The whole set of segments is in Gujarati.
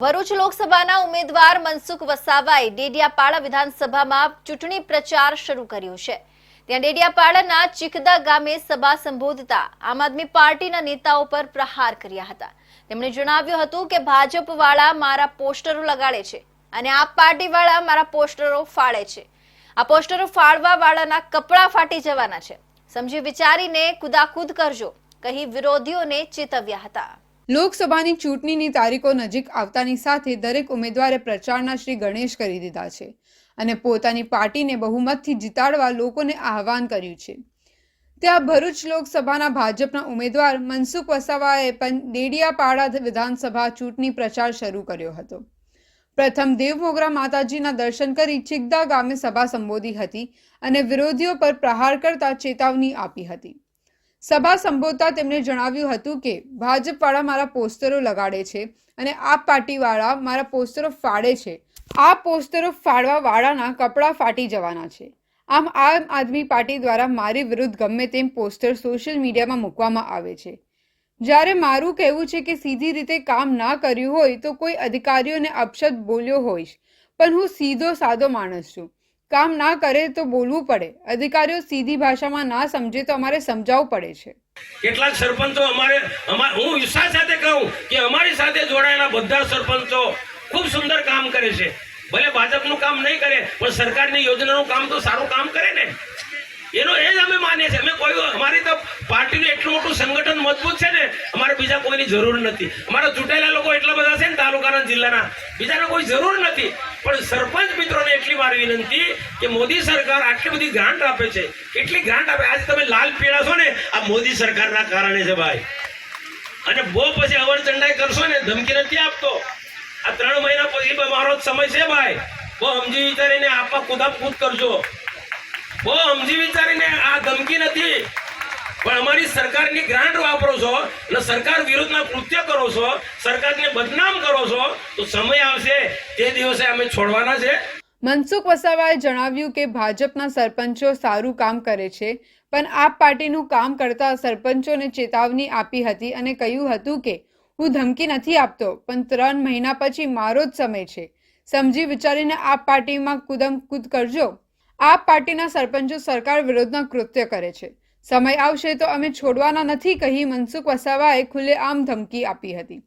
ભરૂચ લોકસભાના ઉમેદવાર મનસુખ વસાવાએ ડેડિયાપાડા વિધાનસભામાં ચૂંટણી પ્રચાર શરૂ કર્યો છે। ત્યાં ડેડિયાપાડાના ચીખદા ગામે સભા સંબોધતા આમ આદમી પાર્ટીના નેતાઓ પર પ્રહાર કર્યા હતા। તેમણે જણાવ્યું હતું કે ભાજપવાળા મારા પોસ્ટરો લગાડે છે અને આપ પાર્ટીવાળા મારા પોસ્ટરો ફાડે છે। આ પોસ્ટરો ફાડવાવાળાના કપડાં ફાટી જવાના છે। સમજી વિચારીને કુદાકૂદ કરજો કહી વિરોધીઓને ચેતવ્યા હતા। લોકસભાની ચૂંટણીની તારીખો નજીક આવતાની સાથે દરેક ઉમેદવારે પ્રચારના શ્રી ગણેશ કરી દીધા છે અને પોતાની પાર્ટીને બહુમતથી જીતાડવા લોકોને આહવાન કર્યું છે। ત્યાં ભરૂચ લોકસભાના ભાજપના ઉમેદવાર મનસુખ વસાવાએ પણ ડેડિયાપાડા વિધાનસભા ચૂંટણી પ્રચાર શરૂ કર્યો હતો। પ્રથમ દેવમોગરા માતાજીના દર્શન કરી ચીખદા ગામે સભા સંબોધી હતી અને વિરોધીઓ પર પ્રહાર કરતા ચેતવણી આપી હતી। સભા સંબોધતા તેમણે જણાવ્યું હતું કે ભાજપવાળા મારા પોસ્ટરો લગાડે છે અને આપ પાર્ટીવાળા મારા પોસ્ટરો ફાડે છે। આ પોસ્ટરો ફાડવાવાળાના કપડાં ફાટી જવાના છે। આમ આદમી પાર્ટી દ્વારા મારી વિરુદ્ધ ગમે તેમ પોસ્ટર સોશિયલ મીડિયામાં મૂકવામાં આવે છે। જ્યારે મારું કહેવું છે કે સીધી રીતે કામ ના કર્યું હોય તો કોઈ અધિકારીઓને અપશબ્દ બોલ્યો હોઈશ, પણ હું સીધો સાદો માણસ છું। કામ ના કરે તો બોલવું પડે। અધિકારીઓ સીધી ભાષામાં ના સમજે તો અમારે સમજાવવું પડે છે। કેટલાક સરપંચો હું વિશ્વાસ સાથે કહું કે અમારી સાથે જોડાયેલા બધા સરપંચો ખૂબ સુંદર કામ કરે છે। ભલે ભાજપનું કામ નહીં કરે પણ સરકારની યોજનાનું કામ તો સારું કામ કરે ને, એનો એ જ અમે માનીએ છીએ। અમે કોઈ અમારી તો પાર્ટીનું એટલું મોટું સંગઠન મજબૂત છે ને, અમારે બીજા કોઈની જરૂર નથી। અમારા ચૂંટાયેલા લોકો એટલા બધા છે ને તાલુકાના જિલ્લાના, બીજાને કોઈ જરૂર નથી। પણ સરપંચ મિત્રોને એટલી મારી વિનંતી કે મોદી સરકાર આટલી બધી ગ્રાન્ટ આપે છે, કેટલી ગ્રાન્ટ આપે। આજે તમે લાલ પીળા છો ને, આ મોદી સરકારના કારણે છે ભાઈ। અને બહુ પછી અવરચંડાઈ કરશો ને, ધમકી નથી આપતો। આ 3 મહિના પછી મારો સમય છે ભાઈ, બહુ સમજી વિચારીને આપવા કુદાકૂદ કરજો। બહુ સમજી વિચારીને, આ ધમકી નથી। પણ અમારી સરકારની ગ્રાન્ટ વાપરો છો અને સરકાર વિરુદ્ધના કૃત્ય કરો છો, સરકારને બદનામ કરો છો, તો સમય આવશે તે દિવસે અમે છોડવાના છે। મનસુખ વસાવાએ જણાવ્યું કે ભાજપના સરપંચો સારું કામ કરે છે, પણ આપ પાર્ટીનું કામ કરતા સરપંચોને ચેતવણી આપી હતી અને કહ્યું હતું કે હું ધમકી નથી આપતો, પણ 3 મહિના પછી મારો જ સમય છે। સમજી વિચારીને આપ પાર્ટીમાં કુદમ કરજો। આપ પાર્ટીના સરપંચો સરકાર વિરુદ્ધના કૃત્ય કરે છે, સમય આવશે તો અમે છોડવાના નથી કહી મનસુખ વસાવાએ ખુલ્લેઆમ ધમકી આપી હતી।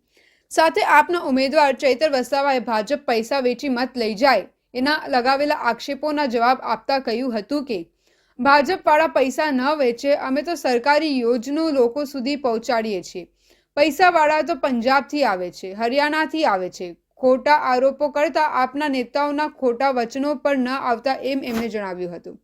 સાથે આપના ઉમેદવાર ચૈતર વસાવાએ ભાજપ પૈસા વેચી મત લઈ જાય એના લગાવેલા આક્ષેપોના જવાબ આપતા કહ્યું હતું કે ભાજપવાળા પૈસા ન વેચે, અમે તો સરકારી યોજનાઓ લોકો સુધી પહોંચાડીએ છીએ। પૈસાવાળા તો પંજાબથી આવે છે, હરિયાણાથી આવે છે। ખોટા આરોપો કરતા આપના નેતાઓના ખોટા વચનો પર ન આવતા એમ એમણે જણાવ્યું હતું।